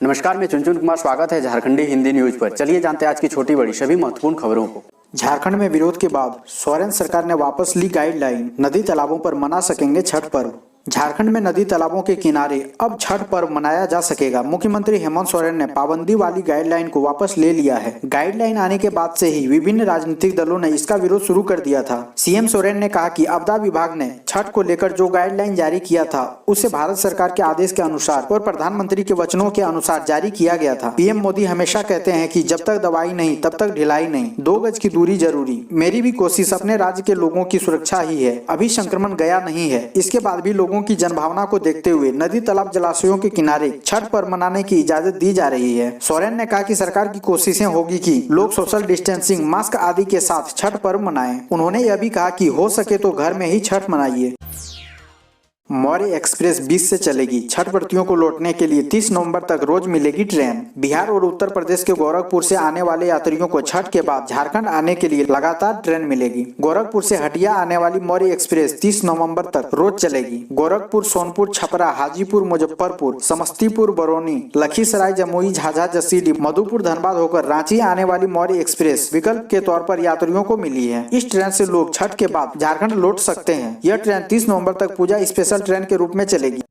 नमस्कार, मैं चुनचुन कुमार। स्वागत है झारखंडी हिंदी न्यूज पर। चलिए जानते हैं आज की छोटी बड़ी सभी महत्वपूर्ण खबरों को। झारखंड में विरोध के बाद सोरेन सरकार ने वापस ली गाइडलाइन, नदी तालाबों पर मना सकेंगे छठ पर्व। झारखंड में नदी तालाबों के किनारे अब छठ पर्व मनाया जा सकेगा। मुख्यमंत्री हेमंत सोरेन ने पाबंदी वाली गाइडलाइन को वापस ले लिया है। गाइडलाइन आने के बाद से ही विभिन्न राजनीतिक दलों ने इसका विरोध शुरू कर दिया था। सीएम सोरेन ने कहा कि आपदा विभाग ने छठ को लेकर जो गाइडलाइन जारी किया था उसे भारत सरकार के आदेश के अनुसार और प्रधानमंत्री के वचनों के अनुसार जारी किया गया था। पीएम मोदी हमेशा कहते हैं कि जब तक दवाई नहीं तब तक ढिलाई नहीं, 2 गज की दूरी जरूरी। मेरी भी कोशिश अपने राज्य के लोगों की सुरक्षा ही है। अभी संक्रमण गया नहीं है। इसके बाद भी लोगों की जनभावना को देखते हुए नदी तालाब जलाशयों के किनारे छठ पर्व मनाने की इजाजत दी जा रही है। सोरेन ने कहा कि सरकार की कोशिशें होगी कि लोग सोशल डिस्टेंसिंग, मास्क आदि के साथ छठ पर्व मनाएं। उन्होंने यह भी कहा कि हो सके तो घर में ही छठ मनाइए। मौर्य एक्सप्रेस 20 से चलेगी। छठ व्रतियों को लौटने के लिए 30 नवंबर तक रोज मिलेगी ट्रेन। बिहार और उत्तर प्रदेश के गोरखपुर से आने वाले यात्रियों को छठ के बाद झारखंड आने के लिए लगातार ट्रेन मिलेगी। गोरखपुर से हटिया आने वाली मौर्य एक्सप्रेस 30 नवंबर तक रोज चलेगी। गोरखपुर, सोनपुर, छपरा, हाजीपुर, मुजफ्फरपुर, समस्तीपुर, बरौनी, लखीसराय, जमुई, झाझा, जसीडीह, मधुपुर, धनबाद होकर रांची आने वाली मौर्य एक्सप्रेस विकल्प के तौर पर यात्रियों को मिली है। इस ट्रेन से लोग छठ के बाद झारखंड लौट सकते हैं। यह ट्रेन 30 नवम्बर तक पूजा स्पेशल ट्रेन के रूप में चलेगी।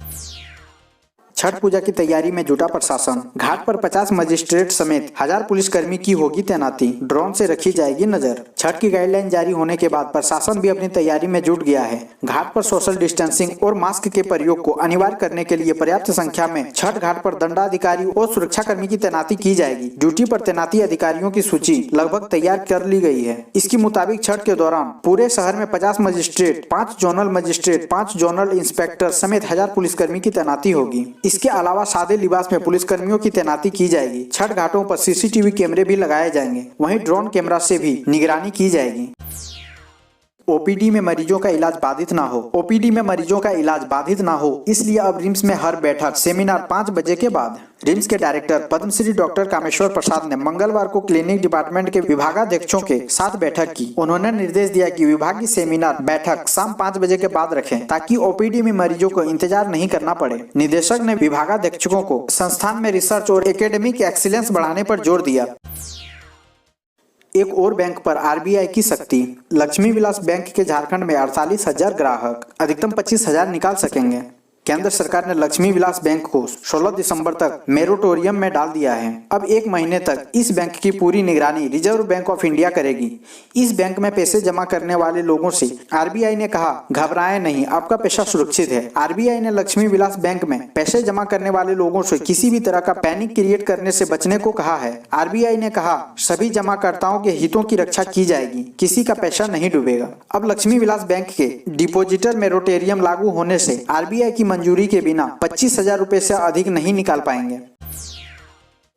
छठ पूजा की तैयारी में जुटा प्रशासन। घाट पर 50 मजिस्ट्रेट समेत 1000 पुलिसकर्मी की होगी तैनाती। ड्रोन से रखी जाएगी नजर। छठ की गाइडलाइन जारी होने के बाद प्रशासन भी अपनी तैयारी में जुट गया है। घाट पर सोशल डिस्टेंसिंग और मास्क के प्रयोग को अनिवार्य करने के लिए पर्याप्त संख्या में छठ घाट पर दंडाधिकारी और सुरक्षाकर्मी की तैनाती की जाएगी। ड्यूटी पर तैनाती अधिकारियों की सूची लगभग तैयार कर ली गई है। इसके मुताबिक छठ के दौरान पूरे शहर में 50 magistrate, 5 zonal magistrate, 5 zonal inspector समेत 1000 पुलिसकर्मी की तैनाती होगी। इसके अलावा सादे लिबास में पुलिसकर्मियों की तैनाती की जाएगी। छठ घाटों पर सीसीटीवी कैमरे भी लगाए जाएंगे। वहीं ड्रोन कैमरा से भी निगरानी की जाएगी। ओपीडी में मरीजों का इलाज बाधित ना हो। ओपीडी में मरीजों का इलाज बाधित ना हो, इसलिए अब रिम्स में हर बैठक, सेमिनार 5 बजे के बाद। रिम्स के डायरेक्टर पद्मश्री डॉक्टर कामेश्वर प्रसाद ने मंगलवार को क्लिनिक डिपार्टमेंट के विभागाध्यक्षों के साथ बैठक की। उन्होंने निर्देश दिया कि विभागीय सेमिनार बैठक शाम 5 बजे के बाद रखें, ताकि ओपीडी में मरीजों को इंतजार नहीं करना पड़े। निदेशक ने विभागाध्यक्षों को संस्थान में रिसर्च और एकेडमिक एक्सीलेंस बढ़ाने पर जोर दिया। एक और बैंक पर आरबीआई की सख्ती। लक्ष्मी विलास बैंक के झारखंड में 48,000 ग्राहक अधिकतम 25,000 निकाल सकेंगे। केंद्र सरकार ने लक्ष्मी विलास बैंक को 16 दिसंबर तक मोरेटोरियम में डाल दिया है। अब 1 महीने तक इस बैंक की पूरी निगरानी रिजर्व बैंक ऑफ इंडिया करेगी। इस बैंक में पैसे जमा करने वाले लोगों से आरबीआई ने कहा, घबराएं नहीं, आपका पैसा सुरक्षित है। आरबीआई ने लक्ष्मी विलास बैंक में पैसे जमा करने वाले लोगों से किसी भी तरह का पैनिक क्रिएट करने से बचने को कहा है। आरबीआई ने कहा, सभी जमाकर्ताओं के हितों की रक्षा की जाएगी, किसी का पैसा नहीं डूबेगा। अब लक्ष्मी विलास बैंक के डिपोजिटर मोरेटोरियम लागू होने से आरबीआई की मंजूरी के बिना 25,000 रुपए से अधिक नहीं निकाल पाएंगे।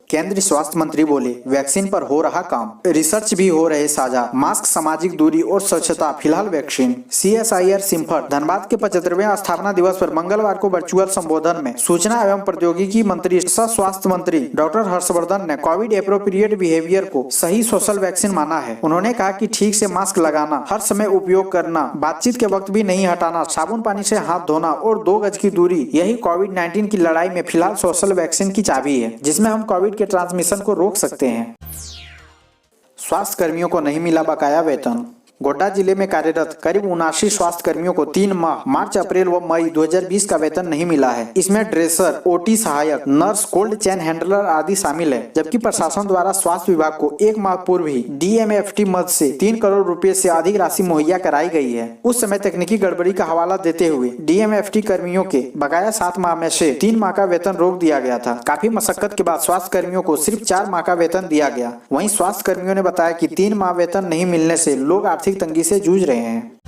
केंद्रीय स्वास्थ्य मंत्री बोले, वैक्सीन पर हो रहा काम, रिसर्च भी हो रहे साझा, मास्क, सामाजिक दूरी और स्वच्छता, फिलहाल वैक्सीन। सीएसआईआर सिम्फर धनबाद के 75वें स्थापना दिवस पर मंगलवार को वर्चुअल संबोधन में सूचना एवं प्रौद्योगिकी मंत्री सह स्वास्थ्य मंत्री डॉक्टर हर्षवर्धन ने कोविड एप्रोप्रिएट बिहेवियर को सही सोशल वैक्सीन माना है। उन्होंने कहा कि ठीक से मास्क लगाना, हर समय उपयोग करना, बातचीत के वक्त भी नहीं हटाना, साबुन पानी से हाथ धोना और 2 गज की दूरी, यही कोविड-19 की लड़ाई में फिलहाल सोशल वैक्सीन की चाबी है, जिसमें हम कोविड के ट्रांसमिशन को रोक सकते हैं। स्वास्थ्य कर्मियों को नहीं मिला बकाया वेतन। गोड्डा जिले में कार्यरत करीब 79 स्वास्थ्य कर्मियों को 3 माह मार्च, अप्रैल व मई 2020 का वेतन नहीं मिला है। इसमें ड्रेसर, ओटी सहायक, नर्स, कोल्ड चेन हैंडलर आदि शामिल है। जबकि प्रशासन द्वारा स्वास्थ्य विभाग को 1 माह पूर्व ही डीएमएफटी मद से 3 करोड़ रुपए से अधिक राशि मुहैया कराई गई है। उस समय तकनीकी गड़बड़ी का हवाला देते हुए डीएमएफटी कर्मियों के बकाया 7 माह में से 3 माह का वेतन रोक दिया गया था। काफी मशक्कत के बाद स्वास्थ्य कर्मियों को सिर्फ 4 माह का वेतन दिया गया। वहीं स्वास्थ्य कर्मियों ने बताया कि 3 माह वेतन नहीं मिलने से लोग आर्थिक तंगी से जूझ रहे हैं।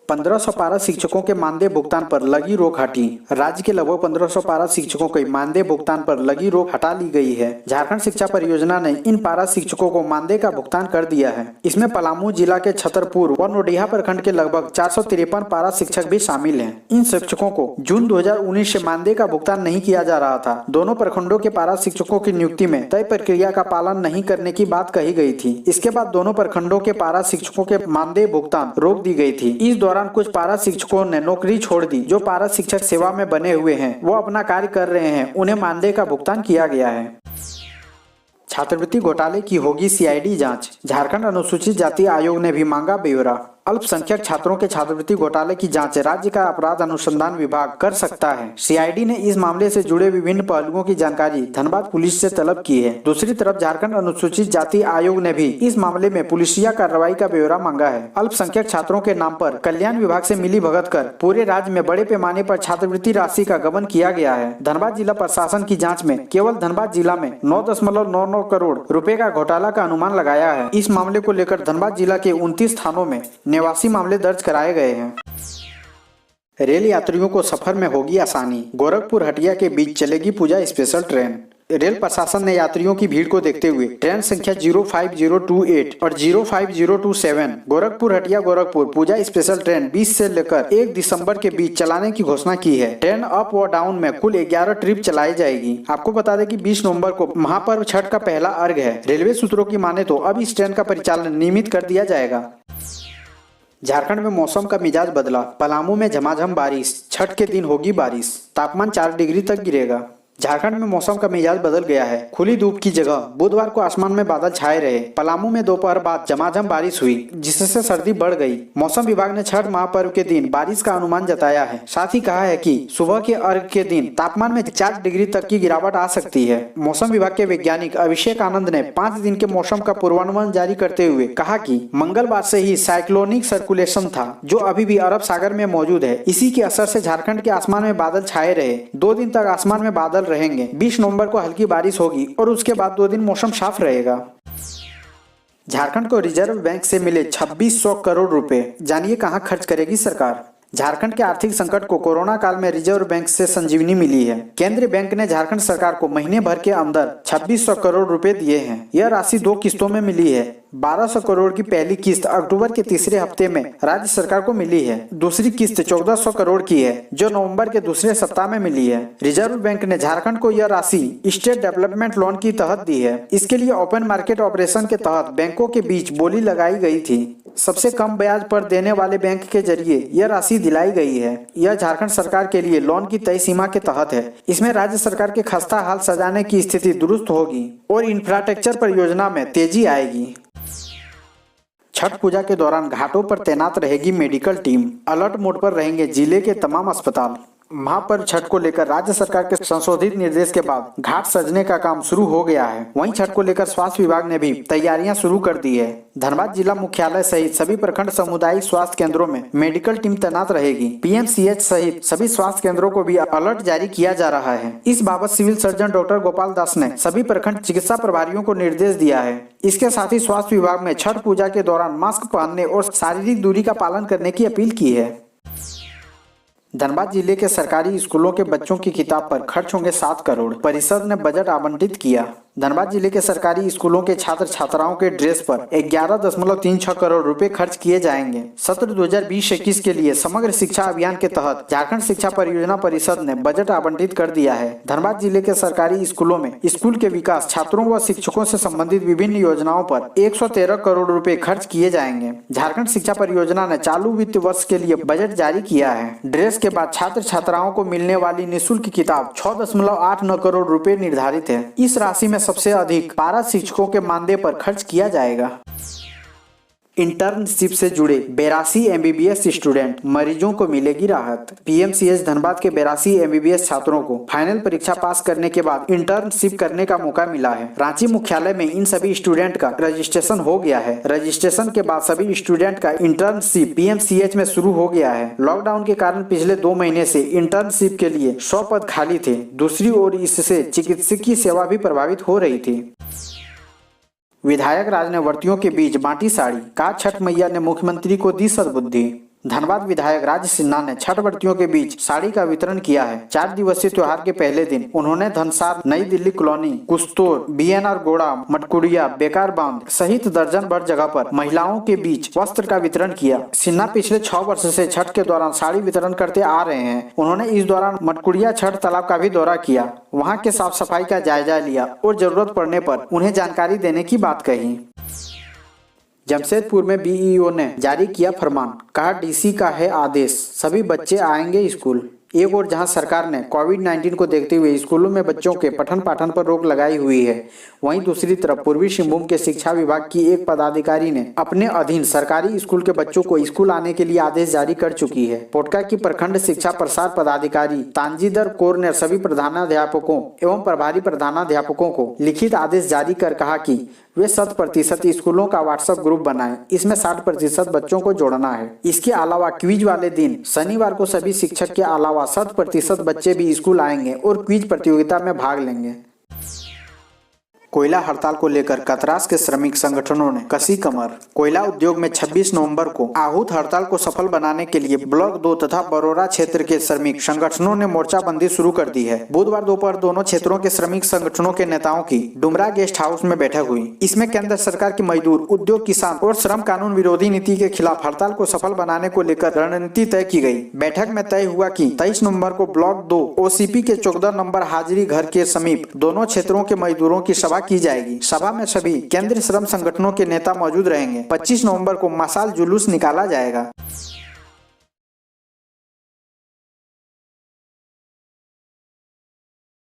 1500 पारा शिक्षकों के मानदेय भुगतान पर लगी रोक हटी। राज्य के लगभग 1500 पारा शिक्षकों के मानदेय भुगतान पर लगी रोक हटा ली गई है। झारखंड शिक्षा परियोजना ने इन पारा शिक्षकों को मानदेय का भुगतान कर दिया है। इसमें पलामू जिला के छतरपुर व नोडिहा प्रखंड के लगभग 453 पारा शिक्षक भी शामिल हैं। इन शिक्षकों को जून 2019 से मानदेय का भुगतान नहीं किया जा रहा था। दोनों प्रखंडों के पारा शिक्षकों की नियुक्ति में तय प्रक्रिया का पालन नहीं करने की बात कही गई थी। इसके बाद दोनों प्रखंडों के पारा शिक्षकों के मानदेय भुगतान रोक दी गई थी। इस दौरान दौरान कुछ पारा शिक्षकों ने नौकरी छोड़ दी। जो पारा शिक्षक सेवा में बने हुए हैं वो अपना कार्य कर रहे हैं, उन्हें मानदेय का भुगतान किया गया है। छात्रवृत्ति घोटाले की होगी सीआईडी जांच। झारखंड अनुसूचित जाति आयोग ने भी मांगा ब्यौरा। अल्पसंख्यक छात्रों के छात्रवृत्ति घोटाले की जांच राज्य का अपराध अनुसंधान विभाग कर सकता है। सीआईडी ने इस मामले से जुड़े विभिन्न पहलुओं की जानकारी धनबाद पुलिस से तलब की है। दूसरी तरफ झारखंड अनुसूचित जाति आयोग ने भी इस मामले में पुलिसिया कार्रवाई का ब्यौरा मांगा है। अल्पसंख्यक छात्रों के नाम पर कल्याण विभाग से मिली भगत कर पूरे राज्य में बड़े पैमाने पर छात्रवृत्ति राशि का गबन किया गया है। धनबाद जिला प्रशासन की जाँच में केवल धनबाद जिला में 9.99 करोड़ रुपए का घोटाला का अनुमान लगाया है। इस मामले को लेकर धनबाद जिला के 29 थानों में 89 मामले दर्ज कराए गए हैं। रेल यात्रियों को सफर में होगी आसानी। गोरखपुर हटिया के बीच चलेगी पूजा स्पेशल ट्रेन। रेल प्रशासन ने यात्रियों की भीड़ को देखते हुए ट्रेन संख्या 05028 और 05027 गोरखपुर हटिया गोरखपुर पूजा स्पेशल ट्रेन 20 से लेकर 1 दिसंबर के बीच चलाने की घोषणा की है। ट्रेन अप व डाउन में कुल 11 ट्रिप चलाई जाएगी। आपको बता दें कि 20 नवंबर को महापर्व छठ का पहला अर्घ है। रेलवे सूत्रों की माने तो अब इस ट्रेन का परिचालन नियमित कर दिया जाएगा। झारखंड में मौसम का मिजाज बदला। पलामू में झमाझम बारिश। छठ के दिन होगी बारिश। तापमान 4 डिग्री तक गिरेगा। झारखंड में मौसम का मिजाज बदल गया है। खुली धूप की जगह बुधवार को आसमान में बादल छाए रहे। पलामू में दोपहर बाद झमाझम बारिश हुई, जिससे सर्दी बढ़ गई। मौसम विभाग ने छठ महापर्व के दिन बारिश का अनुमान जताया है। साथ ही कहा है कि सुबह के अर्घ के दिन तापमान में 4 डिग्री तक की गिरावट आ सकती है। मौसम विभाग के वैज्ञानिक अभिषेक आनंद ने 5 दिन के मौसम का पूर्वानुमान जारी करते हुए कहा कि मंगलवार से ही साइक्लोनिक सर्कुलेशन था, जो अभी भी अरब सागर में मौजूद है। इसी के असर से झारखंड के आसमान में बादल छाए रहे। 2 दिन तक आसमान में बादल रहेंगे। 20 नवंबर को हल्की बारिश होगी और उसके बाद 2 दिन मौसम साफ रहेगा। झारखंड को रिजर्व बैंक से मिले 2600 करोड़ रुपए, जानिए कहां खर्च करेगी सरकार। झारखंड के आर्थिक संकट को कोरोना काल में रिजर्व बैंक से संजीवनी मिली है। केंद्रीय बैंक ने झारखंड सरकार को महीने भर के अंदर 2600 करोड़ रुपए दिए हैं। यह राशि 2 किस्तों में मिली है। 1200 करोड़ की पहली किस्त अक्टूबर के तीसरे हफ्ते में राज्य सरकार को मिली है। दूसरी किस्त 1400 करोड़ की है, जो नवंबर के दूसरे सप्ताह में मिली है। रिजर्व बैंक ने झारखंड को यह राशि स्टेट डेवलपमेंट लोन की तहत दी है। इसके लिए ओपन मार्केट ऑपरेशन के तहत बैंकों के बीच बोली लगाई गई थी। सबसे कम ब्याज पर देने वाले बैंक के जरिए यह राशि दिलाई गई है। यह झारखंड सरकार के लिए लोन की तय सीमा के तहत है। इसमें राज्य सरकार के खस्ता हाल सजाने की स्थिति दुरुस्त होगी और इंफ्रास्ट्रक्चर परियोजना में तेजी आएगी। छठ पूजा के दौरान घाटों पर तैनात रहेगी मेडिकल टीम। अलर्ट मोड पर रहेंगे जिले के तमाम अस्पताल। महापर्व छठ को लेकर राज्य सरकार के संशोधित निर्देश के बाद घाट सजने का काम शुरू हो गया है। वहीं छठ को लेकर स्वास्थ्य विभाग ने भी तैयारियां शुरू कर दी है। धनबाद जिला मुख्यालय सहित सभी प्रखंड सामुदायिक स्वास्थ्य केंद्रों में मेडिकल टीम तैनात रहेगी। पीएमसीएच सहित सभी स्वास्थ्य केंद्रों को भी अलर्ट जारी किया जा रहा है। इस बाबत civil surgeon doctor Gopal Das ने सभी प्रखंड चिकित्सा प्रभारियों को निर्देश दिया है। इसके साथ ही स्वास्थ्य विभाग में छठ पूजा के दौरान मास्क पहनने और शारीरिक दूरी का पालन करने की अपील की है। धनबाद जिले के सरकारी स्कूलों के बच्चों की किताब पर खर्च होंगे 7 करोड़, परिषद ने बजट आवंटित किया। धनबाद जिले के सरकारी स्कूलों के छात्र छात्राओं के ड्रेस पर 11.36 करोड़ रुपए खर्च किए जाएंगे। सत्र 2020-21 के लिए समग्र शिक्षा अभियान के तहत झारखंड शिक्षा परियोजना परिषद ने बजट आवंटित कर दिया है। धनबाद जिले के सरकारी स्कूलों में स्कूल के विकास, छात्रों व शिक्षकों से संबंधित विभिन्न योजनाओं पर 113 करोड़ रुपए खर्च किए जाएंगे। झारखंड शिक्षा परियोजना ने चालू वित्त वर्ष के लिए बजट जारी किया है। ड्रेस के बाद छात्र छात्राओं को मिलने वाली निःशुल्क किताब 6.89 करोड़ रुपए निर्धारित है। इस राशि में सबसे अधिक पारा शिक्षकों के मानदेय पर खर्च किया जाएगा। इंटर्नशिप से जुड़े 82 एमबीबीएस स्टूडेंट मरीजों को मिलेगी राहत। पीएमसीएच धनबाद के 82 एमबीबीएस छात्रों को फाइनल परीक्षा पास करने के बाद इंटर्नशिप करने का मौका मिला है। रांची मुख्यालय में इन सभी स्टूडेंट का रजिस्ट्रेशन हो गया है। रजिस्ट्रेशन के बाद सभी स्टूडेंट का इंटर्नशिप पीएमसीएच में शुरू हो गया है। लॉकडाउन के कारण पिछले 2 महीने से इंटर्नशिप के लिए 100 पद खाली थे। दूसरी ओर इससे चिकित्सकीय सेवा भी प्रभावित हो रही थी। विधायक राज ने व्रतियों के बीच बांटी साड़ी, कहा छठ मैया ने मुख्यमंत्री को दी सद्बुद्धि। धनबाद विधायक राज सिन्हा ने छठ व्रतियों के बीच साड़ी का वितरण किया है। 4 दिवसीय त्योहार के पहले दिन उन्होंने धनसार, नई दिल्ली कॉलोनी, कुस्तोर, बीएनआर गोड़ा, मटकुड़िया, बेकार बांध सहित दर्जन भर जगह पर महिलाओं के बीच वस्त्र का वितरण किया। सिन्हा पिछले 6 वर्ष से छठ के दौरान साड़ी वितरण करते आ रहे हैं। उन्होंने इस दौरान मटकुड़िया छठ तालाब का भी दौरा किया, वहाँ के साफ सफाई का जायजा लिया और जरूरत पड़ने पर उन्हें जानकारी देने की बात कही। जमशेदपुर में बीईओ ने जारी किया फरमान, कहा डीसी का है आदेश, सभी बच्चे आएंगे स्कूल। एक और जहां सरकार ने कोविड-19 को देखते हुए स्कूलों में बच्चों के पठन पाठन पर रोक लगाई हुई है, वहीं दूसरी तरफ पूर्वी सिंहभूम के शिक्षा विभाग की एक पदाधिकारी ने अपने अधीन सरकारी स्कूल के बच्चों को स्कूल आने के लिए आदेश जारी कर चुकी है। पोटका की प्रखंड शिक्षा प्रसार पदाधिकारी तांजीदर कौर ने सभी प्रधानाध्यापकों एवं प्रभारी प्रधानाध्यापकों को लिखित आदेश जारी कर कहा कि वे 100% स्कूलों का व्हाट्सएप ग्रुप बनाएं, इसमें 60% बच्चों को जोड़ना है। इसके अलावा क्विज वाले दिन शनिवार को सभी शिक्षक के अलावा 100% बच्चे भी स्कूल आएंगे और क्विज प्रतियोगिता में भाग लेंगे। कोयला हड़ताल को लेकर कतरास के श्रमिक संगठनों ने कसी कमर। कोयला उद्योग में 26 नवंबर को आहूत हड़ताल को सफल बनाने के लिए ब्लॉक 2 तथा बरोरा क्षेत्र के श्रमिक संगठनों ने मोर्चाबंदी शुरू कर दी है। बुधवार दोपहर दोनों क्षेत्रों के श्रमिक संगठनों के नेताओं की डुमरा गेस्ट हाउस में बैठक हुई। इसमें केंद्र सरकार की मजदूर, उद्योग, किसान और श्रम कानून विरोधी नीति के खिलाफ हड़ताल को सफल बनाने को लेकर रणनीति तय की गई। बैठक में तय हुआ कि 23 नवंबर को ब्लॉक 2 ओसीपी के 14 नंबर हाजिरी घर के समीप दोनों क्षेत्रों के मजदूरों की सभा की जाएगी। सभा में सभी केंद्रीय श्रम संगठनों के नेता मौजूद रहेंगे। 25 नवंबर को मशाल जुलूस निकाला जाएगा।